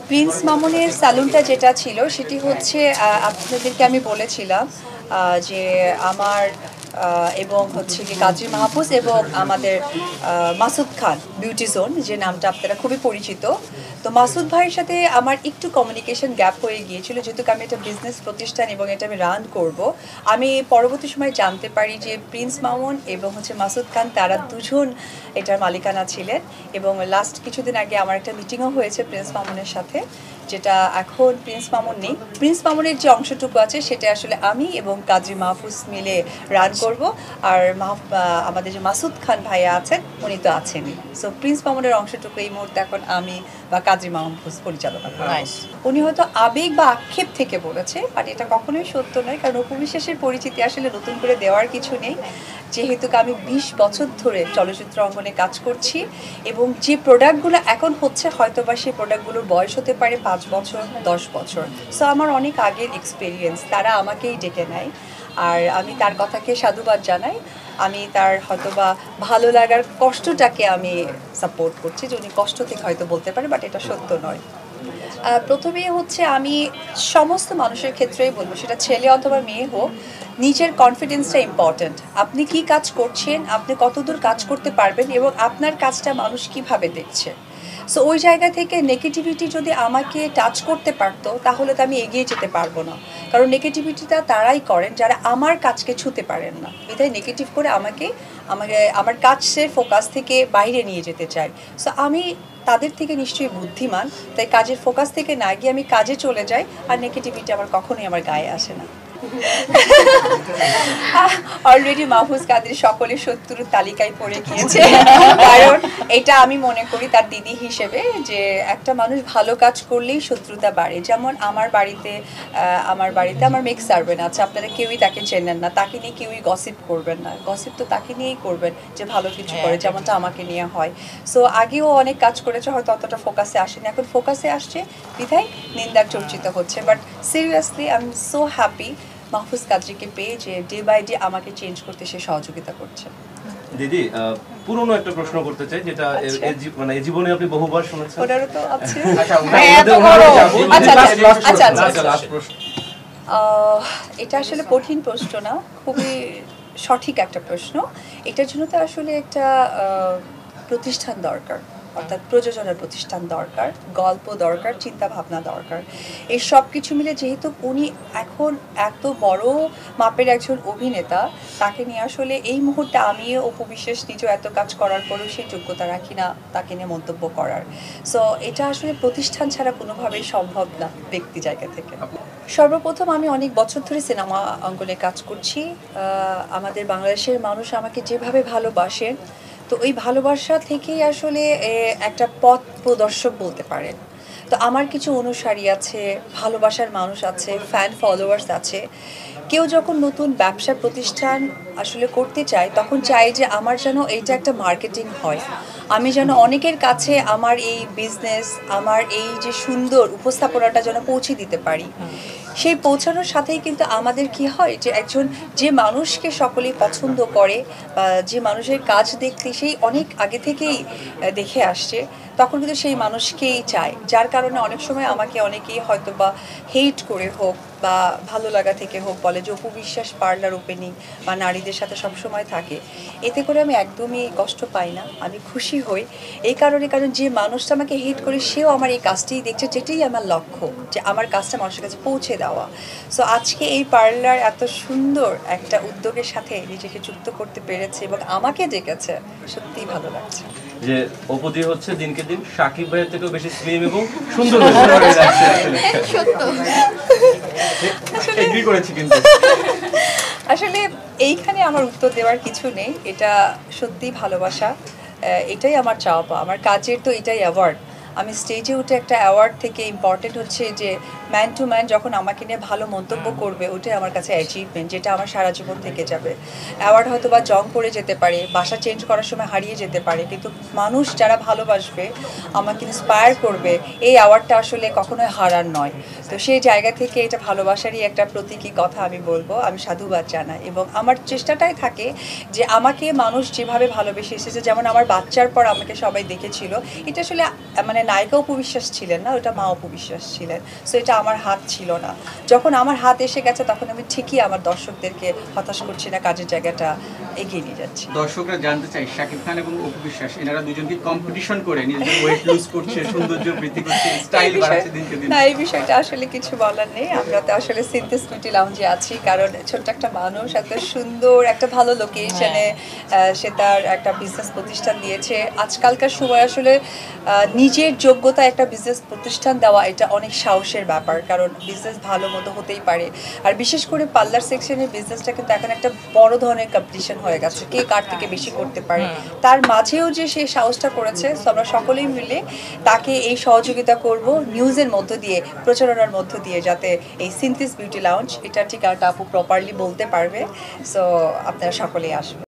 Prince মামুনের স্যালুনটা যেটা ছিল সেটি হচ্ছে আপনাদেরকে আমি বলেছিলাম যে আমার এবং হচ্ছে কি কাজী মাহফুজ এবং আমাদের মাসুদ খান বিউটি জোন যে নামটা আপনারা খুবই পরিচিত। তো মাসুদ ভাইয়ের সাথে আমার একটু কমিউনিকেশন গ্যাপ হয়ে গিয়েছিল, যেহেতু আমি একটা বিজনেস প্রতিষ্ঠান এবং এটা আমি রান করব। আমি পরবর্তী সময় জানতে পারি যে প্রিন্স মামুন এবং হচ্ছে মাসুদ খান তারা দুজন এটার মালিকানা ছিলেন, এবং লাস্ট কিছুদিন আগে আমার একটা মিটিংও হয়েছে প্রিন্স মামুনের সাথে, যেটা এখন প্রিন্স মামুন নেই। প্রিন্স মামুনের যে অংশটুকু আছে সেটা আসলে আমি এবং কাজী মাহফুজ মিলে রান করব, আর আমাদের যে মাসুদ খান ভাইয়া আছেন উনি তো আছেনই। সো প্রিন্স মামুনের অংশটুকু এই মুহূর্তে এখন আমি বা কাজী মাহফুজ পরিচালনা করেন। উনি হয়তো আবেগ বা আক্ষেপ থেকে বলেছে, বাট এটা কখনোই সত্য নয়, কারণ উপবিশ্বাসের পরিচিতি আসলে নতুন করে দেওয়ার কিছু নেই। যেহেতু আমি 20 বছর ধরে চলচ্চিত্র অঙ্গনে কাজ করছি, এবং যে প্রোডাক্টগুলো এখন হচ্ছে হয়তো বা সেই প্রোডাক্টগুলোর বয়স হতে পারে 5 বছর 10 বছর। সো আমার অনেক আগের এক্সপিরিয়েন্স, তারা আমাকেই ডেকে নেয়, আর আমি তার কথাকে সাধুবাদ জানাই। আমি তার হয়তোবা ভালো লাগার কষ্টটাকে আমি সাপোর্ট করছি, যে উনি কষ্ট থেকে হয়তো বলতে পারে, বাট এটা সত্য নয়। প্রথমেই হচ্ছে আমি সমস্ত মানুষের ক্ষেত্রেই বলবো, সেটা ছেলে অথবা মেয়ে হোক, নিজের কনফিডেন্সটা ইম্পর্ট্যান্ট। আপনি কি কাজ করছেন, আপনি কতদূর কাজ করতে পারবেন, এবং আপনার কাজটা মানুষ কিভাবে দেখছে। সো ওই জায়গা থেকে নেগেটিভিটি যদি আমাকে টাচ করতে পারতো, তাহলে তো আমি এগিয়ে যেতে পারবো না, কারণ নেগেটিভিটিটা তারাই করেন যারা আমার কাজকে ছুঁতে পারেন না। এটাই নেগেটিভ করে আমাকে আমার কাজের ফোকাস থেকে বাইরে নিয়ে যেতে চাই। সো আমি তাদের থেকে নিশ্চয়ই বুদ্ধিমান, তাই কাজের ফোকাস থেকে না গিয়ে আমি কাজে চলে যাই, আর নেগেটিভিটি আমার কখনোই আমার গায়ে আসে না। অলরেডি মাহফুজ কাদের সকলের শত্রুর তালিকায় পড়ে গিয়েছে, কারণ এটা আমি মনে করি তার দিদি হিসেবে, যে একটা মানুষ ভালো কাজ করলেই শত্রুতা বাড়ে। যেমন আমার বাড়িতে আমার মেক সার্ভেন্ট আছে, আপনারা কেউই তাকে চেনেন না, তাকে নিয়ে কেউই গসিপ করবেন না, গসিপ তো তাকে নিয়েই করবেন যে ভালো কিছু করে, যেমনটা আমাকে নিয়ে হয়। সো আগেও অনেক কাজ করেছে, হয়তো অতটা ফোকাসে আসেনি, এখন ফোকাসে আসছে বিধায় নিন্দার চর্চিত হচ্ছে। But seriously I am so happy Mahfuz কাদরিকে পেয়ে, যে ডে বাই ডে আমাকে চেঞ্জ করতে সে সহযোগিতা করছে। দিদি, পুরনো একটা প্রশ্ন করতে চাই, যেটা মানে জীবনে আপনি বহুবার শুনেছেন। ওটারও তো আছে। এটা আসলে কঠিন প্রশ্ন না, খুবই সঠিক একটা প্রশ্ন। এটার জন্য তো আসলে একটা প্রতিষ্ঠান দরকার, অর্থাৎ প্রযোজনার প্রতিষ্ঠান দরকার, গল্প দরকার, চিন্তা ভাবনা দরকার। এই সব কিছু মিলে যেহেতু উনি এখন এত বড় মাপের একজন অভিনেতা, তাকে নিয়ে আসলে এই মুহূর্তে আমিও উপবিশ্বাস নিজেও এত কাজ করার পরেও সেই যোগ্যতা রাখি না তাকে নিয়ে মন্তব্য করার। সো এটা আসলে প্রতিষ্ঠান ছাড়া কোনোভাবেই সম্ভব না ব্যক্তি জায়গা থেকে। সর্বপ্রথম আমি অনেক বছর ধরে সিনেমা অঙ্গনে কাজ করছি। আমাদের বাংলাদেশের মানুষ আমাকে যেভাবে ভালোবাসেন, তো ওই ভালোবাসা থেকেই আসলে একটা পথ প্রদর্শক বলতে পারেন। তো আমার কিছু অনুসারী আছে, ভালোবাসার মানুষ আছে, ফ্যান ফলোয়ার্স আছে। কেউ যখন নতুন ব্যবসা প্রতিষ্ঠান আসলে করতে চায়, তখন চাই যে আমার যেন এইটা একটা মার্কেটিং হয়, আমি যেন অনেকের কাছে আমার এই বিজনেস, আমার এই যে সুন্দর উপস্থাপনাটা যেন পৌঁছে দিতে পারি। সেই পৌঁছানোর সাথেই কিন্তু আমাদের কি হয়, যে একজন যে মানুষকে সকলেই পছন্দ করে, বা যে মানুষের কাজ দেখতে সেই অনেক আগে থেকেই দেখে আসছে, তখন কিন্তু সেই মানুষকেই চায়। যার কারণে অনেক সময় আমাকে অনেকেই হয়তো বা হেট করে হোক বা ভালো লাগা থেকে হোক বলে যে উপবিশ্বাস পার্লার ওপেনিং বা নারীদের সাথে সবসময় থাকে। এতে করে আমি একদমই কষ্ট পাই না, আমি খুশি হই এই কারণে, কারণ যে মানুষটা আমাকে হেট করে সেও আমার এই কাজটাই দেখছে, যেটাই আমার লক্ষ্য, যে আমার কাজটা মানুষের কাছে পৌঁছে দেওয়া। সো আজকে এই পার্লার এত সুন্দর একটা উদ্যোগের সাথে নিজেকে যুক্ত করতে পেরেছে এবং আমাকে ডেকেছে, সত্যিই ভালো লাগছে। যে অপদি হচ্ছে দিনকে দিন সাকিব ভাইয়ের থেকেও বেশি স্লিম এবং সুন্দর হয়ে যাচ্ছে। এগ্রি করেছি কিন্তু আসলে এইখানে আমার উত্তর দেওয়ার কিছু নেই, এটা সত্যিই ভালোবাসা, এটাই আমার চাওয়া পাওয়া। আমার কাজের তো এটাই অ্যাওয়ার্ড। আমি স্টেজে উঠে একটা অ্যাওয়ার্ড থেকে ইম্পর্টেন্ট হচ্ছে যে ম্যান টু ম্যান যখন আমাকে নিয়ে ভালো মন্তব্য করবে, ওটাই আমার কাছে অ্যাচিভমেন্ট, যেটা আমার সারা জীবন থেকে যাবে। অ্যাওয়ার্ড হয়তো বা জং পড়ে যেতে পারে, বাসা চেঞ্জ করার সময় হারিয়ে যেতে পারে, কিন্তু মানুষ যারা ভালোবাসবে, আমাকে ইন্সপায়ার করবে, এই অ্যাওয়ার্ডটা আসলে কখনোই হারার নয়। তো সেই জায়গা থেকে এটা ভালোবাসারই একটা প্রতীকী কথা আমি বলবো, আমি সাধুবাদ জানাই। এবং আমার চেষ্টাটাই থাকে যে আমাকে মানুষ যেভাবে ভালোবেসে এসেছে, যেমন আমার বাচ্চার পর আমাকে সবাই দেখেছিল, এটা আসলে মানে নায়িকা উপবিশ্বাস ছিলেন না, ওটা মা উপবিশ্বাস ছিলেন। সো এটা আমার হাত ছিল না। যখন আমার হাত এসে গেছে তখন আমি ঠিকই আমার দর্শকদেরকে হতাশ করছি না, কাজের জায়গাটা এগিয়ে নিয়ে যাচ্ছি। দর্শকরা জানতে চাই শাকিব খান এবং অপু বিশ্বাস এনারা দুজন কি কম্পিটিশন করে নিজেদের ওয়েট লুজ করছে, সৌন্দর্য বৃদ্ধি করছে, স্টাইল বাড়াচ্ছে দিনকে দিন? না, এই বিষয়টা আসলে কিছু বলার নেই। আমরা তো আসলে সিনথেস বিউটি লাউঞ্জে আছি, কারণ ছোট্ট একটা মানুষ এত সুন্দর একটা ভালো লোকেশনে সে তার একটা বিজনেস প্রতিষ্ঠান দিয়েছে। আজকালকার সময় আসলে নিজের যোগ্যতা একটা বিজনেস প্রতিষ্ঠান দেওয়া এটা অনেক সাহসের ব্যাপার, কারণ বিজনেস ভালো মতো হতেই পারে। আর বিশেষ করে পার্লার সেকশনের বিজনেসটা কিন্তু এখন একটা বড় ধরনের কম্পিটিশন হয়ে গেছে, কে কার থেকে বেশি করতে পারে। তার মাঝেও যে সে সাহসটা করেছে, তো আমরা সকলেই মিলে তাকে এই সহযোগিতা করব নিউজের মধ্য দিয়ে, প্রচারণার মধ্য দিয়ে, যাতে এই সিনথেস বিউটি লাউঞ্জ এটা ঠিকানাটা আপু প্রপারলি বলতে পারবে। সো আপনারা সকলেই আসবেন।